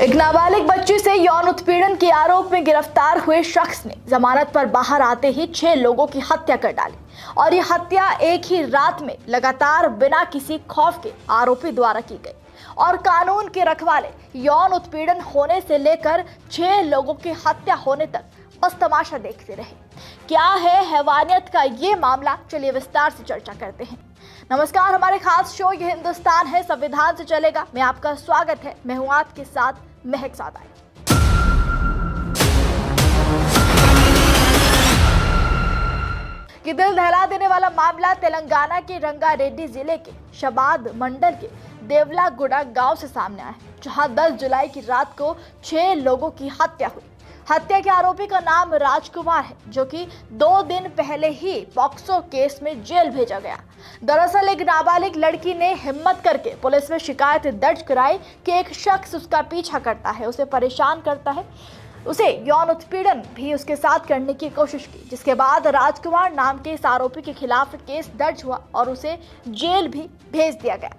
एक नाबालिग बच्ची से यौन उत्पीड़न के आरोप में गिरफ्तार हुए शख्स ने जमानत पर बाहर आते ही 6 लोगों की हत्या कर डाली और ये हत्या एक ही रात में लगातार बिना किसी खौफ के आरोपी द्वारा की गई। और कानून के रखवाले यौन उत्पीड़न होने से लेकर 6 लोगों की हत्या होने तक बस तमाशा देखते रहे। क्या है हैवानियत का ये मामला, चलिए विस्तार से चर्चा करते हैं। नमस्कार, हमारे खास शो ये हिंदुस्तान है संविधान से चलेगा में आपका स्वागत है। मैं हूं आपके साथ महक सादाई। कि दिल दहला देने वाला मामला तेलंगाना के रंगारेड्डी जिले के शबाद मंडल के देवलागुड़ा गांव से सामने आया है, जहां 10 जुलाई की रात को 6 लोगों की हत्या हुई। हत्या के आरोपी का नाम राजकुमार है, जो कि 2 दिन पहले ही पॉक्सो केस में जेल भेजा गया। दरअसल एक नाबालिग लड़की ने हिम्मत करके पुलिस में शिकायत दर्ज कराई कि एक शख्स उसका पीछा करता है, उसे परेशान करता है, उसे यौन उत्पीड़न भी उसके साथ करने की कोशिश की। जिसके बाद राजकुमार नाम के इस आरोपी के खिलाफ केस दर्ज हुआ और उसे जेल भी भेज दिया गया।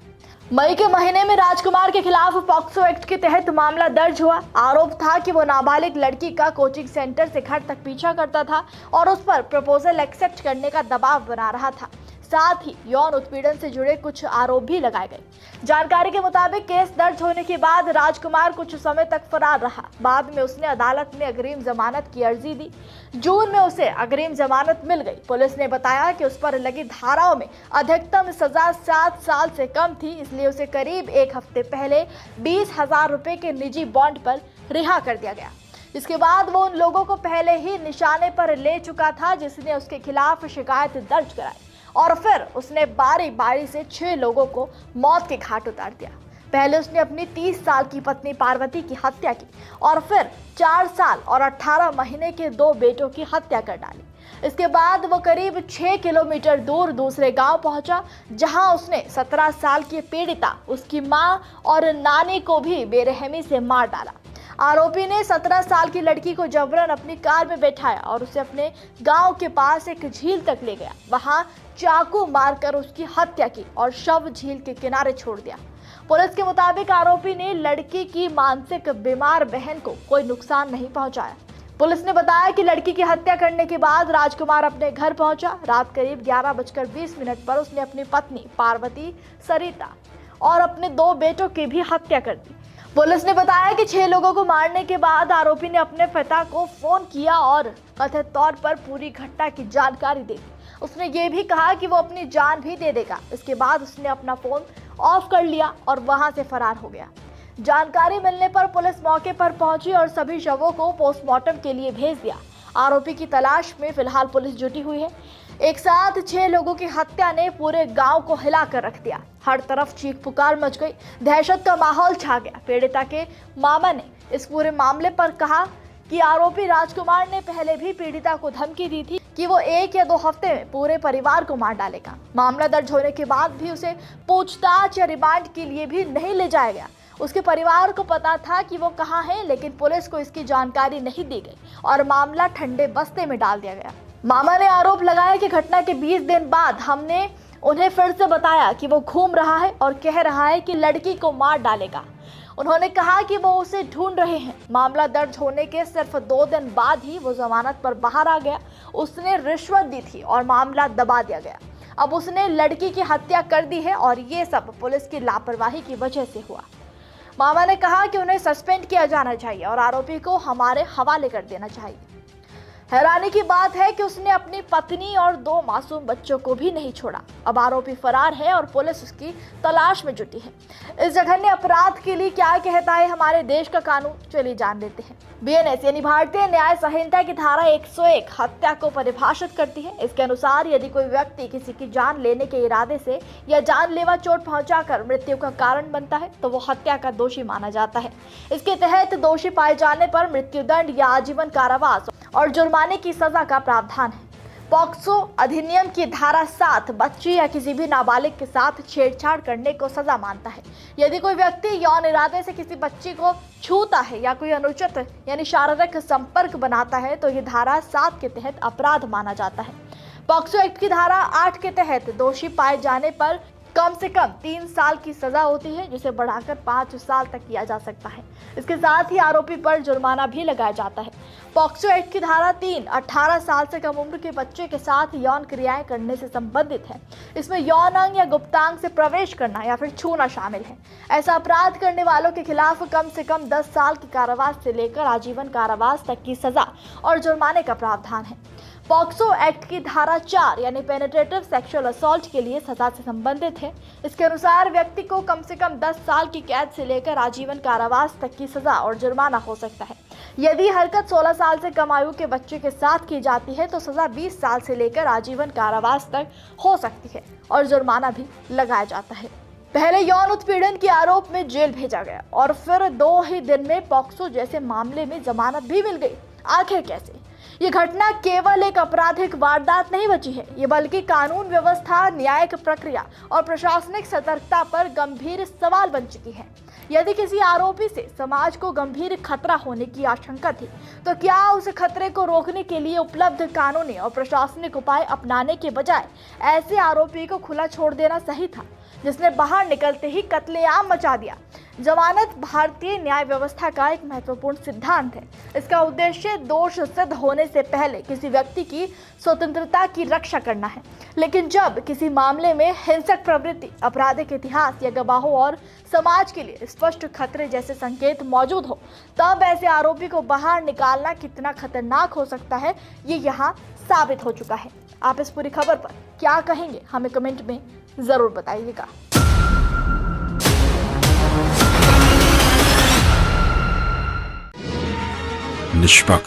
मई के महीने में राजकुमार के खिलाफ पॉक्सो एक्ट के तहत मामला दर्ज हुआ। आरोप था कि वो नाबालिग लड़की का कोचिंग सेंटर से घर तक पीछा करता था और उस पर प्रपोजल एक्सेप्ट करने का दबाव बना रहा था। साथ ही यौन उत्पीड़न से जुड़े कुछ आरोप भी लगाए गए। जानकारी के मुताबिक केस दर्ज होने के बाद राजकुमार कुछ समय तक फरार रहा। बाद में उसने अदालत में अग्रिम जमानत की अर्जी दी। जून में उसे अग्रिम जमानत मिल गई। पुलिस ने बताया कि उस पर लगी धाराओं में अधिकतम सजा 7 साल से कम थी, इसलिए उसे करीब 1 हफ्ते पहले 20,000 रुपए के निजी बॉन्ड पर रिहा कर दिया गया। इसके बाद वो उन लोगों को पहले ही निशाने पर ले चुका था जिसने उसके खिलाफ शिकायत दर्ज कराई, और फिर उसने बारी बारी से 6 लोगों को मौत के घाट उतार दिया। पहले उसने अपनी 30 साल की पत्नी पार्वती की हत्या की और फिर 4 साल और 18 महीने के 2 बेटों की हत्या कर डाली। इसके बाद वो करीब 6 किलोमीटर दूर दूसरे गांव पहुंचा, जहां उसने 17 साल की पीड़िता, उसकी मां और नानी को भी बेरहमी से मार डाला। आरोपी ने 17 साल की लड़की को जबरन अपनी कार में बैठाया और उसे अपने गांव के पास एक झील तक ले गया। वहां चाकू मारकर उसकी हत्या की और शव झील के किनारे छोड़ दिया। पुलिस के मुताबिक आरोपी ने लड़की की मानसिक बीमार बहन को कोई नुकसान नहीं पहुंचाया। पुलिस ने बताया कि लड़की की हत्या करने के बाद राजकुमार अपने घर पहुंचा। रात करीब 11:20 पर उसने अपनी पत्नी पार्वती, सरिता और अपने 2 बेटों की भी हत्या कर दी। पुलिस ने बताया कि 6 लोगों को मारने के बाद आरोपी ने अपने पिता को फोन किया और कथित तौर पर पूरी घटना की जानकारी दी। उसने ये भी कहा कि वो अपनी जान भी दे देगा। इसके बाद उसने अपना फोन ऑफ कर लिया और वहां से फरार हो गया। जानकारी मिलने पर पुलिस मौके पर पहुंची और सभी शवों को पोस्टमार्टम के लिए भेज दिया। आरोपी की तलाश में फिलहाल पुलिस जुटी हुई है। एक साथ 6 लोगों की हत्या ने पूरे गांव को हिलाकर रख दिया। हर तरफ चीख पुकार मच गई, दहशत का माहौल छा गया। पीड़िता के मामा ने इस पूरे मामले पर कहा कि आरोपी राजकुमार ने पहले भी पीड़िता को धमकी दी थी कि वो 1 या 2 हफ्ते में पूरे परिवार को मार डालेगा। मामला दर्ज होने के बाद भी उसे पूछताछ या रिमांड के लिए भी नहीं ले जाया गया। उसके परिवार को पता था कि वो कहाँ है, लेकिन पुलिस को इसकी जानकारी नहीं दी गई और मामला ठंडे बस्ते में डाल दिया गया। मामा ने आरोप लगाया कि घटना के 20 दिन बाद हमने उन्हें फिर से बताया कि वो घूम रहा है और कह रहा है कि लड़की को मार डालेगा। उन्होंने कहा कि वो उसे ढूंढ रहे हैं। मामला दर्ज होने के सिर्फ 2 दिन बाद ही वो जमानत पर बाहर आ गया। उसने रिश्वत दी थी और मामला दबा दिया गया। अब उसने लड़की की हत्या कर दी है और ये सब पुलिस की लापरवाही की वजह से हुआ। मामा ने कहा कि उन्हें सस्पेंड किया जाना चाहिए और आरोपी को हमारे हवाले कर देना चाहिए। हैरानी की बात है कि उसने अपनी पत्नी और 2 मासूम बच्चों को भी नहीं छोड़ा। अब आरोपी फरार है और पुलिस उसकी तलाश में जुटी है। इस जघन्य अपराध के लिए क्या कहता है हमारे देश का कानून, चलिए जान लेते हैं। BNS यानी भारतीय न्याय संहिता की धारा 101 हत्या को परिभाषित करती है। इसके अनुसार यदि कोई व्यक्ति किसी की जान लेने के इरादे से या जानलेवा चोट पहुंचाकर मृत्यु का कारण बनता है तो वो हत्या का दोषी माना जाता है। इसके तहत दोषी पाए जाने पर मृत्युदंड या आजीवन कारावास और जुर्माने की सजा का प्रावधान है। पॉक्सो अधिनियम की धारा 7 बच्ची या किसी भी नाबालिग के साथ छेड़छाड़ करने को सजा मानता है। यदि कोई व्यक्ति यौन इरादे से किसी बच्ची को छूता है या कोई अनुचित यानी शारीरिक संपर्क बनाता है तो ये धारा 7 के तहत अपराध माना जाता है। पॉक्सो एक्ट की धारा 8 के तहत दोषी पाए जाने पर कम से कम 3 साल की सजा होती है, जिसे बढ़ाकर 5 साल तक किया जा सकता है। इसके साथ ही आरोपी पर जुर्माना भी लगाया जाता है। पॉक्सो एक्ट की धारा 3 18 साल से कम उम्र के बच्चे के साथ यौन क्रियाएं करने से संबंधित है। इसमें यौन अंग या गुप्तांग से प्रवेश करना या फिर छूना शामिल है। ऐसा अपराध करने वालों के खिलाफ कम से कम 10 साल की कारावास से लेकर आजीवन कारावास तक की सजा और जुर्माने का प्रावधान है। पॉक्सो एक्ट की धारा 4 यानी पेनिट्रेटिव सेक्सुअल असॉल्ट के लिए सजा से संबंधित है। इसके अनुसार व्यक्ति को कम से कम 10 साल की कैद से लेकर आजीवन कारावास तक की सजा और जुर्माना हो सकता है। यदि हरकत 16 साल से कम आयु के बच्चे के साथ की जाती है तो सजा 20 साल से लेकर आजीवन कारावास तक हो सकती है और जुर्माना भी लगाया जाता है। पहले यौन उत्पीड़न के आरोप में जेल भेजा गया और फिर 2 ही दिन में पॉक्सो जैसे मामले में जमानत भी मिल गई। आखिर कैसे? ये घटना केवल एक आपराधिक वारदात नहीं बची है, ये बल्कि कानून व्यवस्था, न्यायिक प्रक्रिया और प्रशासनिक सतर्कता पर गंभीर सवाल बन चुकी है। यदि किसी आरोपी से समाज को गंभीर खतरा होने की आशंका थी, तो क्या उस खतरे को रोकने के लिए उपलब्ध कानूनी और प्रशासनिक उपाय अपनाने के बजाय ऐसे आरोपी को खुला छोड़ देना सही था, जिसने बाहर निकलते ही कत्लेआम मचा दिया? जमानत भारतीय न्याय व्यवस्था का एक महत्वपूर्ण सिद्धांत है। इसका उद्देश्य दोष सिद्ध होने से पहले किसी व्यक्ति की स्वतंत्रता की रक्षा करना है। लेकिन जब किसी मामले में हिंसक प्रवृत्ति, आपराधिक इतिहास या गवाहों और समाज के लिए स्पष्ट खतरे जैसे संकेत मौजूद हो, तब ऐसे आरोपी को बाहर निकालना कितना खतरनाक हो सकता है, ये यहाँ साबित हो चुका है। आप इस पूरी खबर पर क्या कहेंगे, हमें कमेंट में जरूर बताइएगा। निष्पक्ष,